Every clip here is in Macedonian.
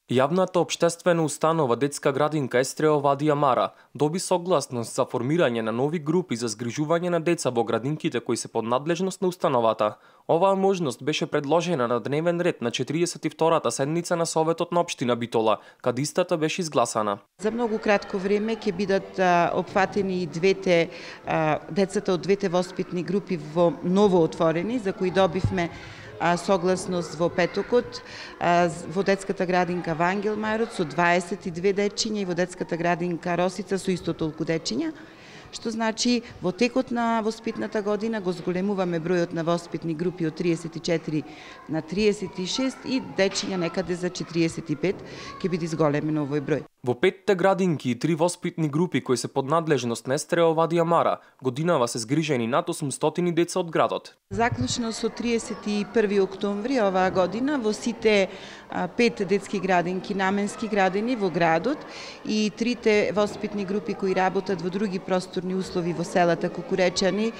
Јавната општествена установа детска градинка Естрео Вади Амара доби согласност за формирање на нови групи за згрижување на деца во градинките кои се под надлежност на установата. Оваа можност беше предложена на дневен ред на 42-та седница на Советот на општина Битола, каде истата беше изгласана. За многу кратко време ќе бидат опфатени и децата од двете воспитни групи во ново отворени, за кои добивме согласност во петокот, во детската градинка Вангел Мајрот со 22 дечиња и во детската градинка Росица со исто толку дечиња, што значи во текот на воспитната година го зголемуваме бројот на воспитни групи од 34 на 36 и дечиња некаде за 45 ќе биде зголемен овој број. Во 5 градинки и 3 воспитни групи кои се под надлежност на Естрео Вади Амара, годинава се згрижени над 800 деца од градот. Заклучно со 31 октомври оваа година во сите 5 детски градинки, наменски градини во градот и 3 воспитни групи кои работат во други просторни услови во селата Кукуречани,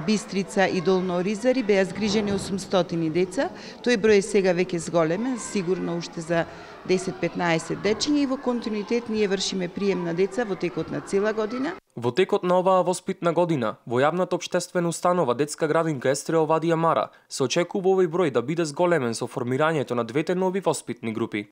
Бистрица и Долно Оризари беа згрижени 800 деца. Тој број сега веќе зголемен, сигурно уште за 10-15 дечиња и во континуитет ние вршиме прием на деца во текот на цела година. Во текот на оваа воспитна година, во јавната општествена установа детска градинка Естрео Вади Амара се очекува овој број да биде зголемен со формирањето на двете нови воспитни групи.